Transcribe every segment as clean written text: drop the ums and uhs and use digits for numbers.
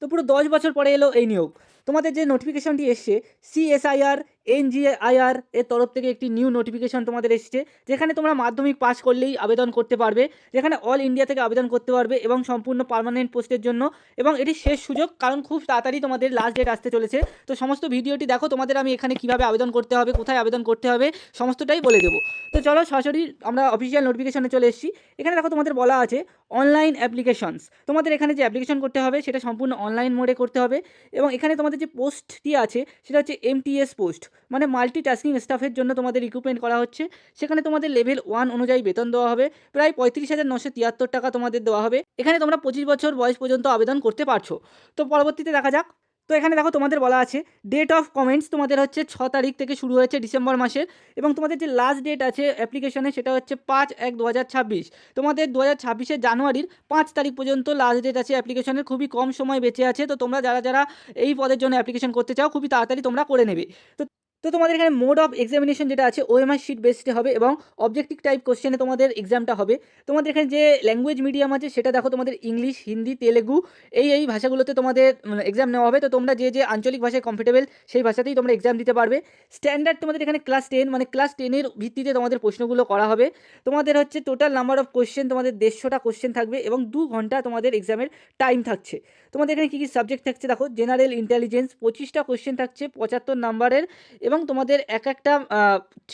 তো পুরো 10 বছর পরে এলো এই নিয়োগ। তোমাদের যে নোটিফিকেশনটি এসছে CSIR NGIR এর তরফ থেকে একটি নিউ নোটিফিকেশন তোমাদের এসছে, যেখানে তোমরা মাধ্যমিক পাস করলেই আবেদন করতে পারবে, যেখানে অল ইন্ডিয়া থেকে আবেদন করতে পারবে এবং সম্পূর্ণ পার্মানেন্ট পোস্টের জন্য। এবং এটি শেষ সুযোগ, কারণ খুব তাড়াতাড়ি তোমাদের লাস্ট ডেট আসতে চলেছে। তো সমস্ত ভিডিওটি দেখো, তোমাদের আমি এখানে কীভাবে আবেদন করতে হবে, কোথায় আবেদন করতে হবে, সমস্তটাই বলে দেবো। তো চলো সরাসরি আমরা অফিসিয়াল নোটিফিকেশনে চলে এসেছি। এখানে দেখো তোমাদের বলা আছে অনলাইন অ্যাপ্লিকেশনস। তোমাদের এখানে যে অ্যাপ্লিকেশন করতে হবে সেটা সম্পূর্ণ অনলাইন মোডে করতে হবে। এবং এখানে তোমাদের যে পোস্টটি আছে সেটা হচ্ছে MTS পোস্ট, মানে মাল্টিটাস্কিং স্টাফের জন্য তোমাদের রিক্রুটমেন্ট করা হচ্ছে। সেখানে তোমাদের লেভেল 1 অনুযায়ী বেতন দেওয়া হবে, প্রায় 35,973 টাকা তোমাদের দেওয়া হবে। এখানে তোমরা 25 বছর বয়স পর্যন্ত আবেদন করতে পারছো। তো পরবর্তীতে দেখা যাক। তো এখানে দেখো তোমাদের বলা আছে ডেট অফ কমেন্টস তোমাদের হচ্ছে 6 তারিখ থেকে শুরু হয়েছে ডিসেম্বর মাসের। এবং তোমাদের যে লাস্ট ডেট আছে অ্যাপ্লিকেশনে সেটা হচ্ছে 5/1/2026। তোমাদের 2026 জানুয়ারির 5 তারিখ পর্যন্ত লাস্ট ডেট আছে অ্যাপ্লিকেশনের। খুবই কম সময় বেঁচে আছে। তো তোমরা যারা যারা এই পদের জন্য অ্যাপ্লিকেশন করতে চাও খুবই তাড়াতাড়ি তোমরা করে নেবে। তো তো তোমাদের এখানে মোড অফ এক্সামিনেশন যেটা আছে OMR শিট বেসডে হবে এবং অবজেক্টিভ টাইপ কোশ্চেনে তোমাদের এক্সামটা হবে। তোমাদের এখানে যে ল্যাঙ্গুয়েজ মিডিয়াম আছে সেটা দেখো তোমাদের ইংলিশ, হিন্দি, তেলেগু এই ভাষাগুলোতে তোমাদের এক্সাম নেওয়া হবে। তো তোমরা যে আঞ্চলিক ভাষায় কমফোর্টেবল সেই ভাষাতেই তোমরা এক্সাম দিতে পারবে। স্ট্যান্ডার্ড তোমাদের এখানে ক্লাস 10, মানে ক্লাস 10-এর ভিত্তিতে তোমাদের প্রশ্নগুলো করা হবে। তোমাদের হচ্ছে টোটাল নাম্বার অফ কোশ্চেন তোমাদের 150টা কোশ্চেন থাকবে এবং 2 ঘন্টা তোমাদের এক্সামের টাইম থাকছে। তোমাদের এখানে কী কী সাবজেক্ট থাকছে দেখো, জেনারেল ইন্টেলিজেন্স 25টা কোশ্চেন থাকছে 75 নাম্বারের। এবং তোমাদের এক একটা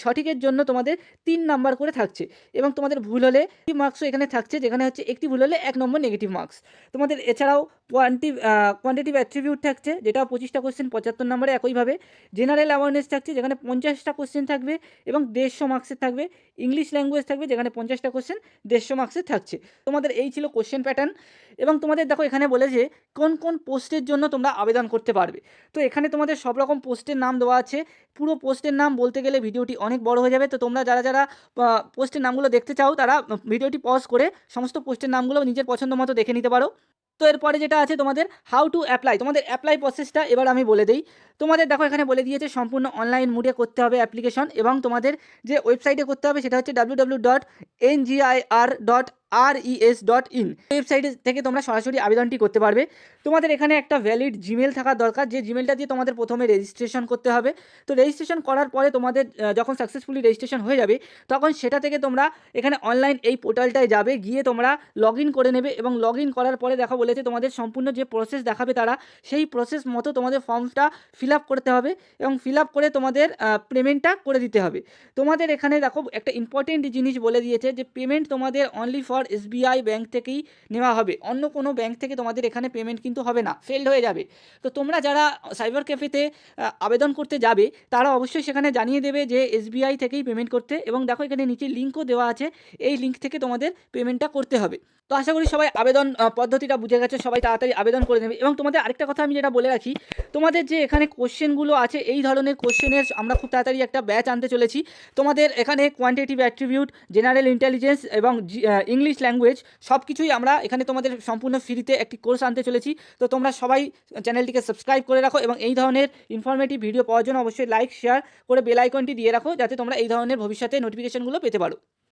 সঠিকের জন্য তোমাদের 3 নাম্বার করে থাকছে। এবং তোমাদের ভুল হলে মার্কসও এখানে থাকছে, যেখানে হচ্ছে একটি ভুল হলে 1 নম্বর নেগেটিভ মার্কস। তোমাদের এছাড়াও কোয়ান্টিটিভ অ্যাট্রিবিউট থাকছে, যেটা 25টা কোশ্চেন 75 নম্বরে। একইভাবে জেনারেল অ্যাওয়ারনেস থাকছে, যেখানে 50টা কোশ্চেন থাকবে এবং 150 মার্কসের থাকবে। ইংলিশ ল্যাঙ্গুয়েজ থাকবে, যেখানে 50টা কোশ্চেন 150 মার্কসের থাকছে। তোমাদের এই ছিল কোশ্চেন প্যাটার্ন। এবং তোমাদের দেখো এখানে বলেছে কোন কোন পোস্টের জন্য তোমরা আবেদন করতে পারবে। তো এখানে তোমাদের সব রকম পোস্টের নাম দেওয়া আছে। পুরো পোস্টের নাম বলতে গেলে ভিডিওটি অনেক বড় হয়ে যাবে। তো তোমরা যারা যারা পোস্টের নামগুলো দেখতে চাও তারা ভিডিওটি পজ করে সমস্ত পোস্টের নামগুলো নিজের পছন্দ মতো দেখে নিতে পারো। তো এরপরে যেটা আছে তোমাদের হাউ টু অ্যাপ্লাই, তোমাদের অ্যাপ্লাই প্রসেসটা এবার আমি বলে দিই। তোমাদের দেখো এখানে বলে দিয়েছে সম্পূর্ণ অনলাইন মোডে করতে হবে অ্যাপ্লিকেশন। এবং তোমাদের যে ওয়েবসাইটে করতে হবে সেটা হচ্ছে www.ngir.res.in। ওয়েবসাইট থেকে তোমরা সরাসরি আবেদনটি করতে পারবে। তোমাদের এখানে একটা ভ্যালিড জিমেল থাকা দরকার, যে জিমেলটা দিয়ে তোমাদের প্রথমে রেজিস্ট্রেশন করতে হবে। তো রেজিস্ট্রেশন করার পরে তোমাদের যখন সাকসেসফুলি রেজিস্ট্রেশন হয়ে যাবে তখন সেটা থেকে তোমরা এখানে অনলাইন এই পোর্টালটায় যাবে, গিয়ে তোমরা লগ ইন করে নেবে। এবং লগ ইন করার পরে দেখা বলেছে তোমাদের সম্পূর্ণ যে প্রসেস দেখাবে তারা, সেই প্রসেস মতো তোমাদের ফর্মটা ফিল আপ করতে হবে এবং ফিল আপ করে তোমাদের পেমেন্টটা করে দিতে হবে। তোমাদের এখানে দেখো একটা ইম্পর্টেন্ট জিনিস বলে দিয়েছে যে পেমেন্ট তোমাদের অনলি ফর SBI ব্যাঙ্ক থেকেই নেওয়া হবে, অন্য কোনো ব্যাঙ্ক থেকে তোমাদের এখানে পেমেন্ট কিন্তু হবে না, ফেলড হয়ে যাবে। তো তোমরা যারা সাইবার ক্যাফেতে আবেদন করতে যাবে তারা অবশ্যই সেখানে জানিয়ে দেবে যে SBI থেকেই পেমেন্ট করতে। এবং দেখো এখানে নিচে লিঙ্কও দেওয়া আছে, এই লিঙ্ক থেকে তোমাদের পেমেন্টটা করতে হবে। তো আশা করি সবাই আবেদন পদ্ধতিটা বুঝে গেছে, সবাই তাড়াতাড়ি আবেদন করে নেবে। এবং তোমাদের আরেকটা কথা আমি যেটা বলে রাখি, তোমাদের যে এখানে কোশ্চেনগুলো আছে এই ধরনের কোশ্চেনের আমরা খুব তাড়াতাড়ি একটা ব্যাচ আনতে চলেছি। তোমাদের এখানে কোয়ান্টিটিভ অ্যাট্রিবিউট, জেনারেল ইন্টেলিজেন্স এবং ইংলিশ ল্যাঙ্গুয়েজ সব কিছুই আমরা এখানে তোমাদের সম্পূর্ণ ফ্রিতে একটি কোর্স আনতে চলেছি। তো তোমরা সবাই চ্যানেলটিকে সাবস্ক্রাইব করে রাখো এবং এই ধরনের ইনফরমেটিভ ভিডিও পাওয়ার জন্য অবশ্যই লাইক শেয়ার করে বেল আইকনটি দিয়ে রাখো, যাতে তোমরা এই ধরনের ভবিষ্যতে নোটিফিকেশনগুলো পেতে পারো।